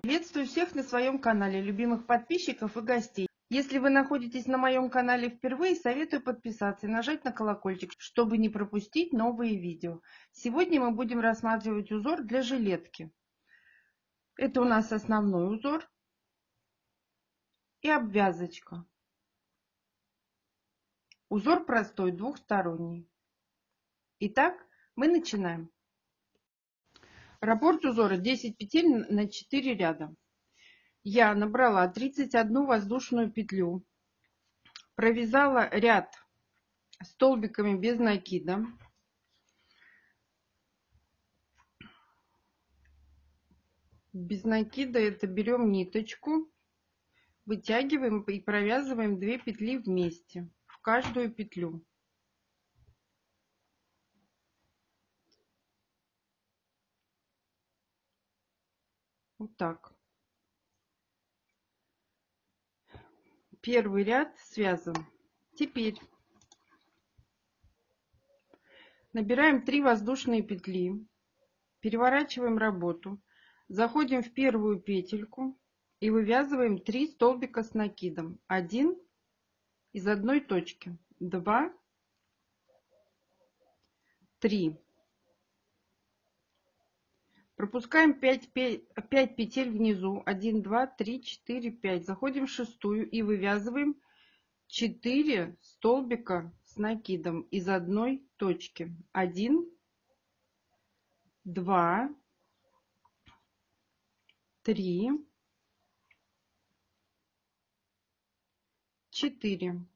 Приветствую всех на своем канале, любимых подписчиков и гостей. Если вы находитесь на моем канале впервые, советую подписаться и нажать на колокольчик, чтобы не пропустить новые видео. Сегодня мы будем рассматривать узор для жилетки. Это у нас основной узор и обвязочка. Узор простой, двухсторонний. Итак, мы начинаем. Раппорт узора 10 петель на 4 ряда. Я набрала 31 воздушную петлю, провязала ряд столбиками без накида. Без накида это берем ниточку, вытягиваем и провязываем 2 петли вместе в каждую петлю. Вот так. Первый ряд связан. Теперь набираем 3 воздушные петли, переворачиваем работу, заходим в первую петельку и вывязываем 3 столбика с накидом. 1 из одной точки, 2, 3. Пропускаем 5 петель внизу. 1, 2, 3, 4, 5. Заходим в шестую и вывязываем 4 столбика с накидом из одной точки. 1, 2, 3, 4.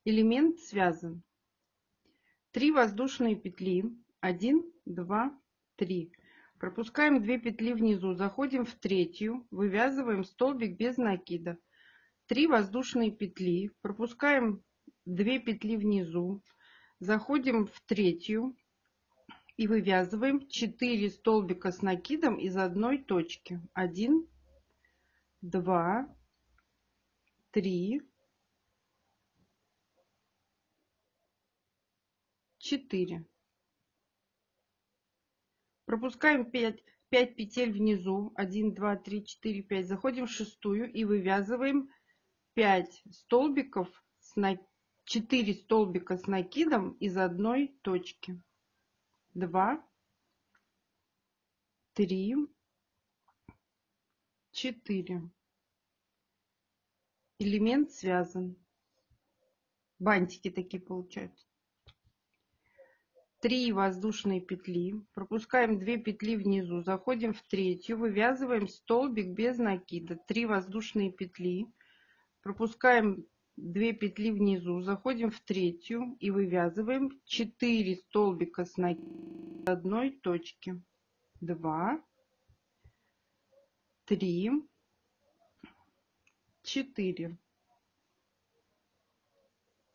Элемент связан. 3 воздушные петли. 1, 2, 3. Пропускаем 2 петли внизу, заходим в третью, вывязываем столбик без накида. 3 воздушные петли, пропускаем 2 петли внизу, заходим в третью и вывязываем 4 столбика с накидом из одной точки. 1, 2, 3, 4. Пропускаем 5 петель внизу. 1, 2, 3, 4, 5. Заходим в шестую и вывязываем 5 столбиков, 4 столбика с накидом из одной точки. 2, 3, 4. Элемент связан. Бантики такие получаются. 3 воздушные петли, пропускаем 2 петли внизу, заходим в третью, вывязываем столбик без накида. 3 воздушные петли, пропускаем 2 петли внизу, заходим в третью и вывязываем 4 столбика с накидом в одной точки. 2, 3, 4.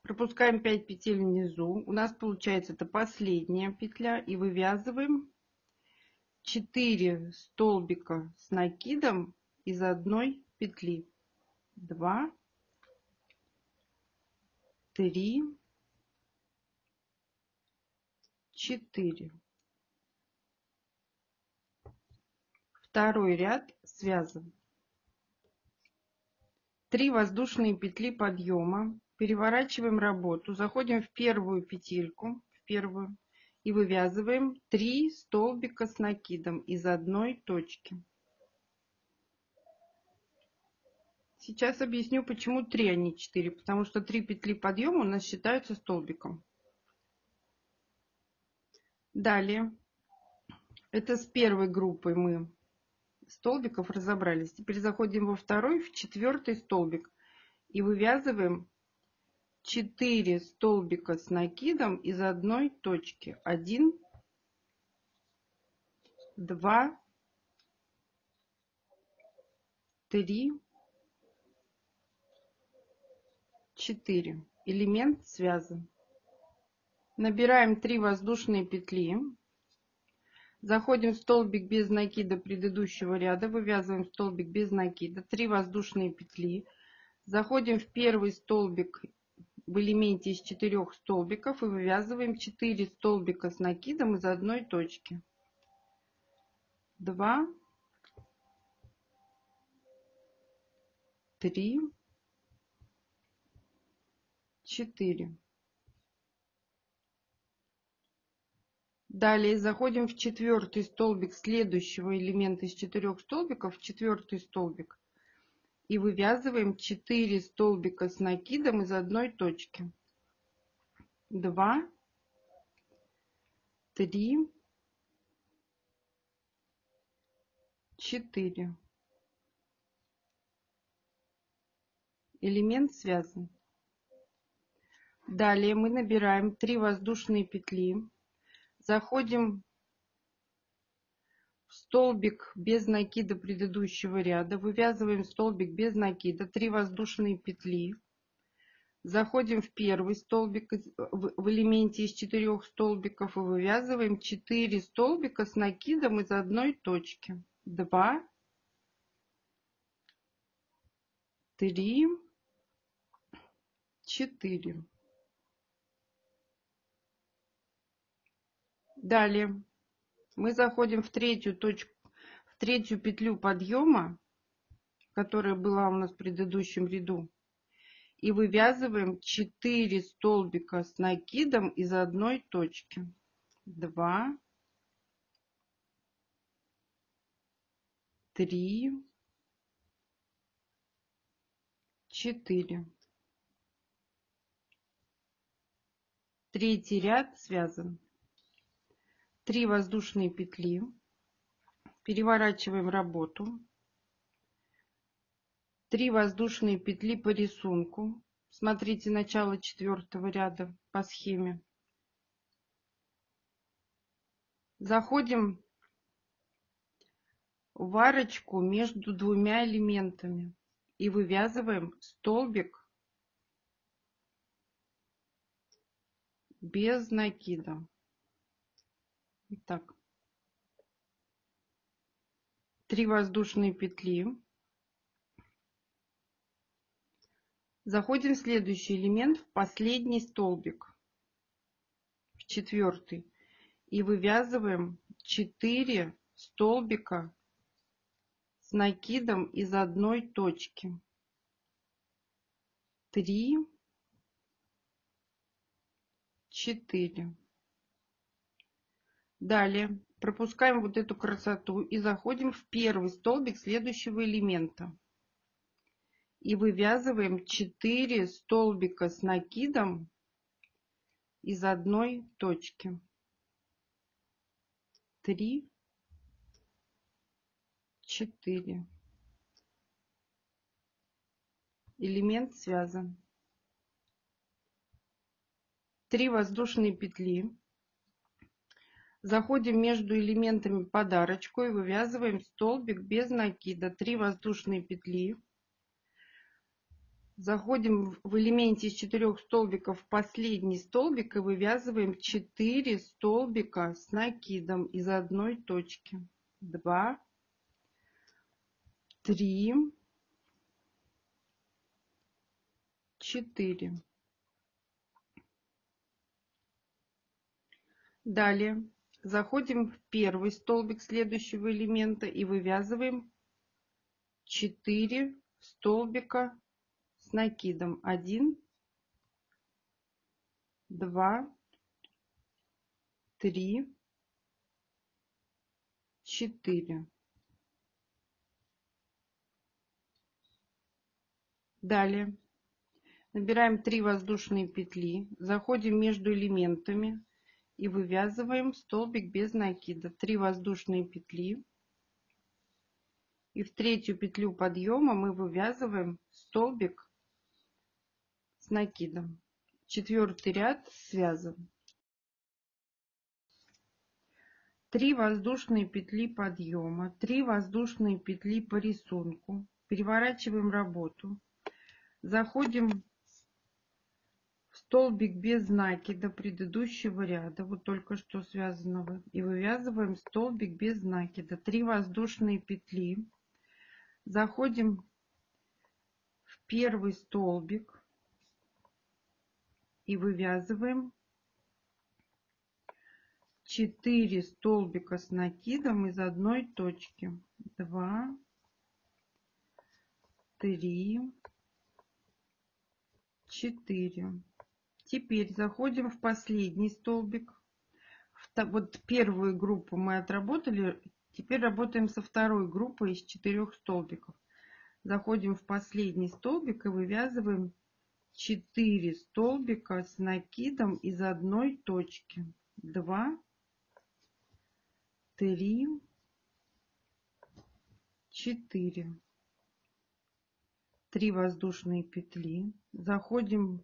Пропускаем 5 петель внизу. У нас получается это последняя петля. И вывязываем 4 столбика с накидом из одной петли. 2, 3, 4. Второй ряд связан. 3 воздушные петли подъема. Переворачиваем работу, заходим в первую петельку, и вывязываем 3 столбика с накидом из одной точки. Сейчас объясню, почему 3, а не 4, потому что 3 петли подъема у нас считаются столбиком. Далее, это с первой группой мы столбиков разобрались. Теперь заходим во второй, в четвертый столбик и вывязываем 4 столбика с накидом из одной точки. 1, 2, 3, 4. Элемент связан. Набираем 3 воздушные петли. Заходим в столбик без накида предыдущего ряда. Вывязываем столбик без накида. 3 воздушные петли. Заходим в первый столбик в элементе из 4 столбиков и вывязываем 4 столбика с накидом из одной точки. 2, 3, 4. Далее заходим в четвертый столбик следующего элемента из 4 столбиков, в четвертый столбик, и вывязываем 4 столбика с накидом из одной точки. 2, 3, 4. Элемент связан. Далее мы набираем 3 воздушные петли, заходим в столбик без накида предыдущего ряда, вывязываем столбик без накида, 3 воздушные петли, заходим в первый столбик в элементе из 4 столбиков и вывязываем 4 столбика с накидом из одной точки. 2, 3, 4. Далее мы заходим в третью точку, в третью петлю подъема, которая была у нас в предыдущем ряду, и вывязываем 4 столбика с накидом из одной точки. 2, 3, 4. Третий ряд связан. 3 воздушные петли. Переворачиваем работу. 3 воздушные петли по рисунку. Смотрите начало 4-го ряда по схеме. Заходим в арочку между двумя элементами и вывязываем столбик без накида. Итак, 3 воздушные петли. Заходим в следующий элемент, в последний столбик, в четвертый, и вывязываем 4 столбика с накидом из одной точки. 3, 4. Далее пропускаем вот эту красоту и заходим в первый столбик следующего элемента. И вывязываем 4 столбика с накидом из одной точки. 3, 4. Элемент связан. 3 воздушные петли. Заходим между элементами под арочку и вывязываем столбик без накида. 3 воздушные петли. Заходим в элементе из 4 столбиков в последний столбик и вывязываем 4 столбика с накидом из одной точки. 2, 3, 4. Далее заходим в первый столбик следующего элемента и вывязываем 4 столбика с накидом. 1, 2, 3, 4. Далее набираем 3 воздушные петли, заходим между элементами и вывязываем столбик без накида. 3 воздушные петли. И в третью петлю подъема мы вывязываем столбик с накидом. Четвертый ряд связан. 3 воздушные петли подъема, 3 воздушные петли по рисунку. Переворачиваем работу. Заходим в столбик без накида предыдущего ряда, вот только что связанного, и вывязываем столбик без накида. 3 воздушные петли. Заходим в первый столбик и вывязываем 4 столбика с накидом из одной точки. 2, 3, 4. Теперь заходим в последний столбик. Вот первую группу мы отработали. Теперь работаем со второй группой из 4 столбиков. Заходим в последний столбик и вывязываем 4 столбика с накидом из одной точки. 2, 3, 4. 3 воздушные петли. Заходим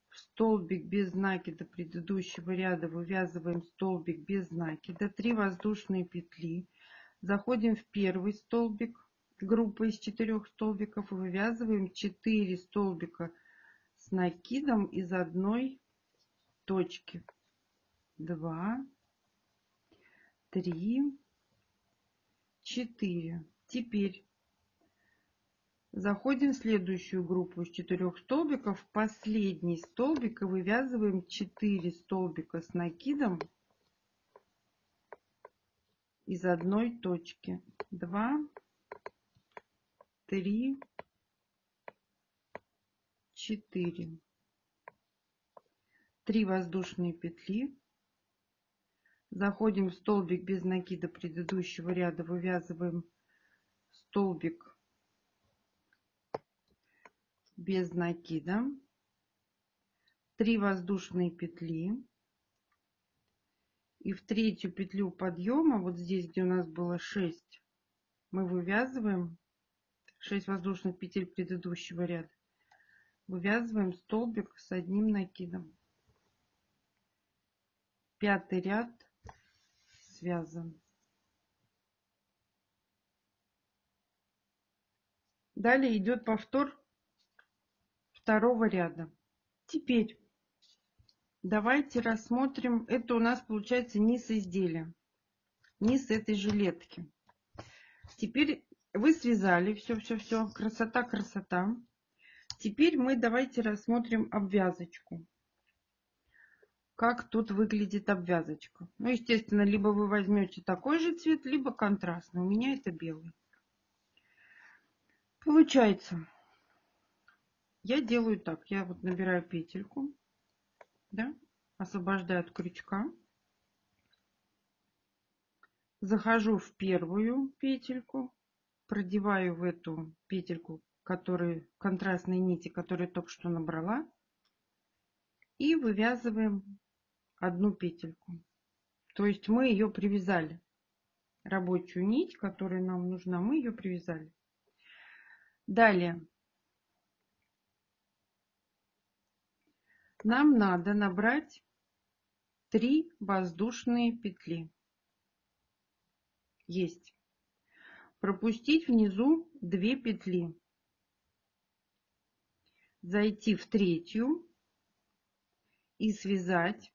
в столбик без накида предыдущего ряда, вывязываем столбик без накида. 3 воздушные петли. Заходим в первый столбик группы из 4 столбиков и вывязываем 4 столбика с накидом из одной точки. 2, 3, 4. Теперь заходим в следующую группу из 4 столбиков, в последний столбик и вывязываем 4 столбика с накидом из одной точки. 2, 3, 4. 3 воздушные петли. Заходим в столбик без накида предыдущего ряда, вывязываем столбик без накида. 3 воздушные петли. И в третью петлю подъема, вот здесь, где у нас было 6, мы вывязываем 6 воздушных петель предыдущего ряда. Вывязываем столбик с одним накидом. 5-й ряд связан. Далее идет повтор второго ряда. Теперь давайте рассмотрим. Это у нас получается низ изделия. Низ этой жилетки. Теперь вы связали все. Красота, красота. Теперь мы давайте рассмотрим обвязочку. Как тут выглядит обвязочка. Ну, естественно, либо вы возьмете такой же цвет, либо контрастный. У меня это белый. Получается, я делаю так. Я вот набираю петельку, да, освобождаю от крючка. Захожу в первую петельку, продеваю в эту петельку, контрастные нити, которые только что набрала, и вывязываем одну петельку. То есть мы ее привязали. Рабочую нить, которая нам нужна, мы ее привязали. Далее нам надо набрать 3 воздушные петли. Есть. Пропустить внизу 2 петли. Зайти в третью и связать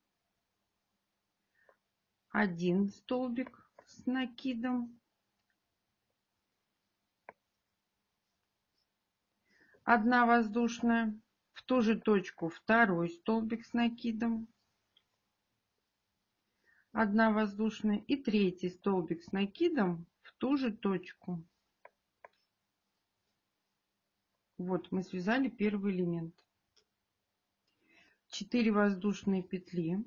1 столбик с накидом, 1 воздушная, в ту же точку 2 столбик с накидом, 1 воздушная и 3 столбик с накидом в ту же точку. Вот мы связали первый элемент. 4 воздушные петли.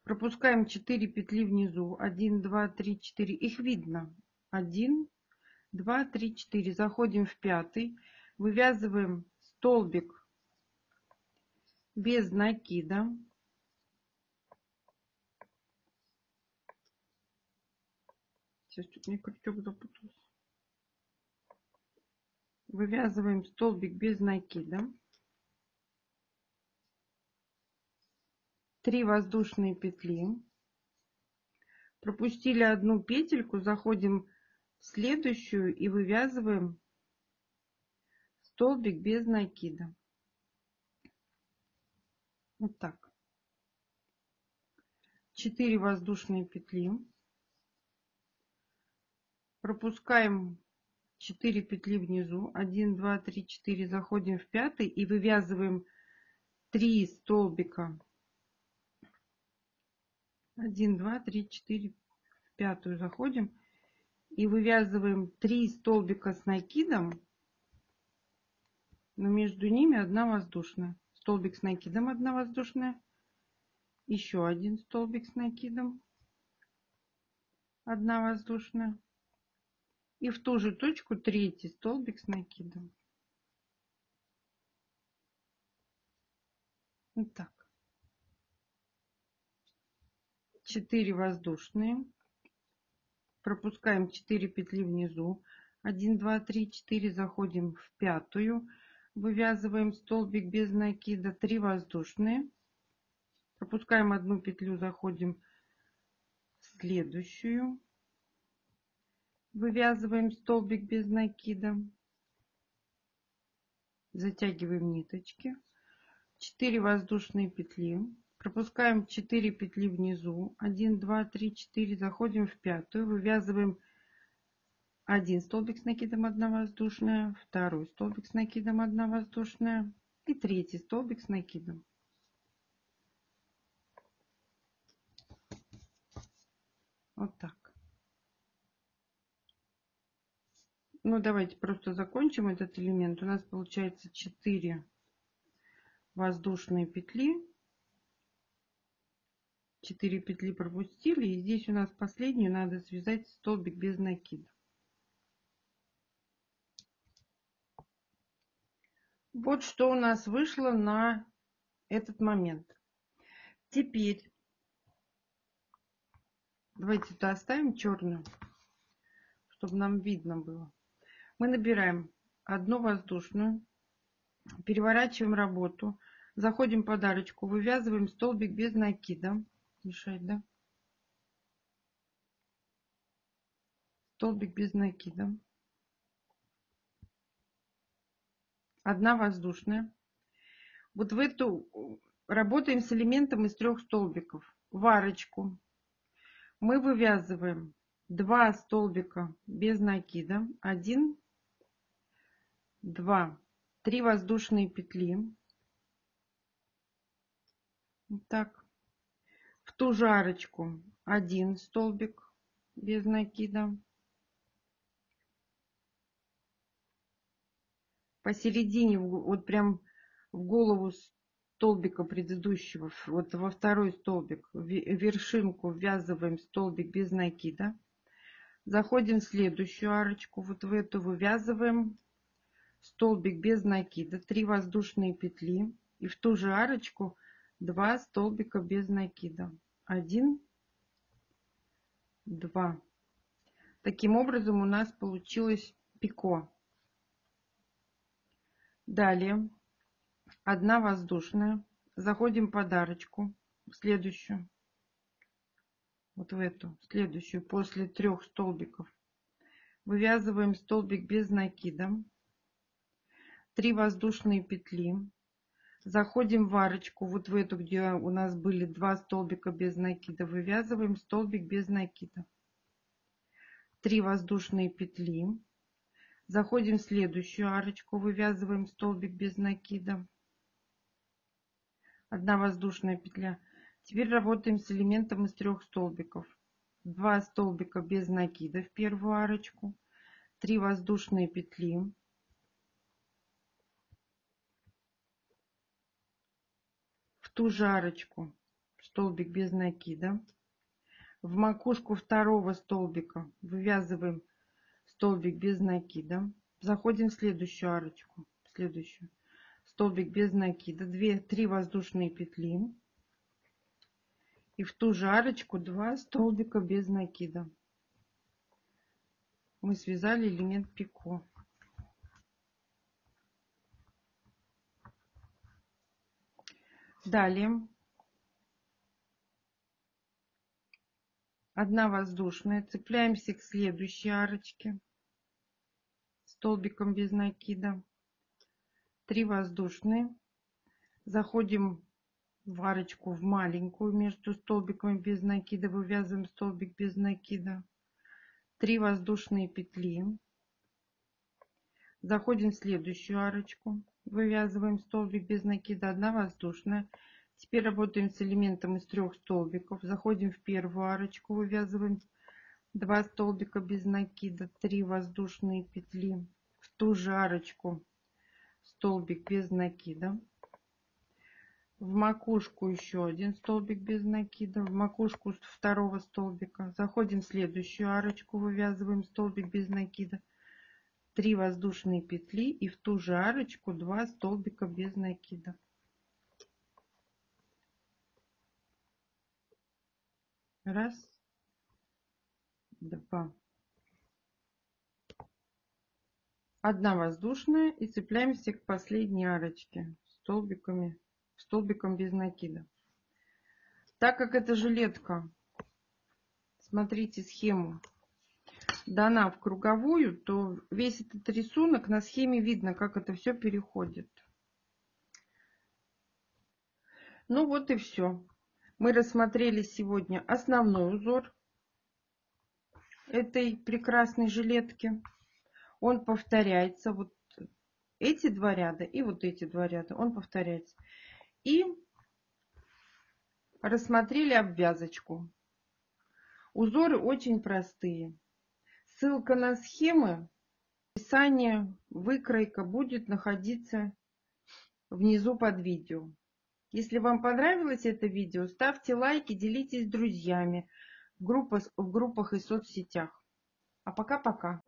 Пропускаем 4 петли внизу. 1, 2, 3, 4. Их видно. 1, 2, 3, 4. Заходим в 5. Вывязываем столбик без накида. Сейчас тут мне крючок запутался. Вывязываем столбик без накида. 3 воздушные петли. Пропустили 1 петельку, заходим в следующую и вывязываем столбик без накида. Вот так. 4 воздушные петли. Пропускаем 4 петли внизу. 1, 2, 3, 4. Заходим в 5 и вывязываем 3 столбика 1, 2, 3, 4, в пятую заходим и вывязываем 3 столбика с накидом, но между ними одна воздушная. Столбик с накидом, одна воздушная, еще один столбик с накидом, одна воздушная, и в ту же точку третий столбик с накидом. Вот так. 4 воздушные, пропускаем 4 петли внизу, 1, 2, 3, 4, заходим в пятую, вывязываем столбик без накида, 3 воздушные, пропускаем одну петлю, заходим в следующую, вывязываем столбик без накида, затягиваем ниточки, 4 воздушные петли, пропускаем 4 петли внизу, 1, 2, 3, 4, заходим в пятую, вывязываем один столбик с накидом, одна воздушная, второй столбик с накидом, одна воздушная и третий столбик с накидом. Вот так. Ну, давайте просто закончим этот элемент. У нас получается 4 воздушные петли. 4 петли пропустили. И здесь у нас последнюю надо связать столбик без накида. Вот что у нас вышло на этот момент. Теперь давайте это оставим черную, чтобы нам видно было. Мы набираем одну воздушную, переворачиваем работу, заходим под арочку, вывязываем столбик без накида. Мешает, да? Столбик без накида. Одна воздушная. Вот в эту работаем с элементом из 3 столбиков. В арочку мы вывязываем 2 столбика без накида. 1, 2, 3 воздушные петли. Вот так. В ту же арочку 1 столбик без накида. Посередине, вот прям в голову столбика предыдущего, вот во второй столбик, вершинку ввязываем столбик без накида. Заходим в следующую арочку, вот в эту вывязываем столбик без накида, 3 воздушные петли, и в ту же арочку 2 столбика без накида. 1, 2. Таким образом у нас получилось пико. Далее одна воздушная, заходим под арочку, в следующую, вот в эту, следующую, после 3 столбиков, вывязываем столбик без накида, 3 воздушные петли, заходим в арочку, вот в эту, где у нас были 2 столбика без накида, вывязываем столбик без накида, 3 воздушные петли, заходим в следующую арочку, вывязываем столбик без накида, одна воздушная петля. Теперь работаем с элементом из 3 столбиков. 2 столбика без накида в первую арочку, 3 воздушные петли, в ту же арочку столбик без накида, в макушку второго столбика вывязываем столбик без накида, заходим в следующую арочку, следующую, столбик без накида, 3 воздушные петли, и в ту же арочку 2 столбика без накида. Мы связали элемент пико. Далее одна воздушная, цепляемся к следующей арочке столбиком без накида, 3 воздушные, заходим в арочку, в маленькую, между столбиками без накида, вывязываем столбик без накида, 3 воздушные петли, заходим в следующую арочку, вывязываем столбик без накида, одна воздушная, Теперь работаем с элементом из 3 столбиков. Заходим в первую арочку, вывязываем 2 столбика без накида, 3 воздушные петли, в ту же арочку столбик без накида, в макушку еще 1 столбик без накида, в макушку второго столбика. Заходим в следующую арочку, вывязываем столбик без накида, 3 воздушные петли и в ту же арочку 2 столбика без накида. Раз, два. 1 воздушная и цепляемся к последней арочке столбиком без накида. Так как эта жилетка, смотрите схему, дана в круговую, то весь этот рисунок на схеме видно, как это все переходит. Ну вот и все. Мы рассмотрели сегодня основной узор этой прекрасной жилетки. Он повторяется. Вот эти 2 ряда и вот эти 2 ряда. Он повторяется. И рассмотрели обвязочку. Узоры очень простые. Ссылка на схемы, описание, выкройка будет находиться внизу под видео. Если вам понравилось это видео, ставьте лайки, делитесь с друзьями в группах и соцсетях. А пока-пока.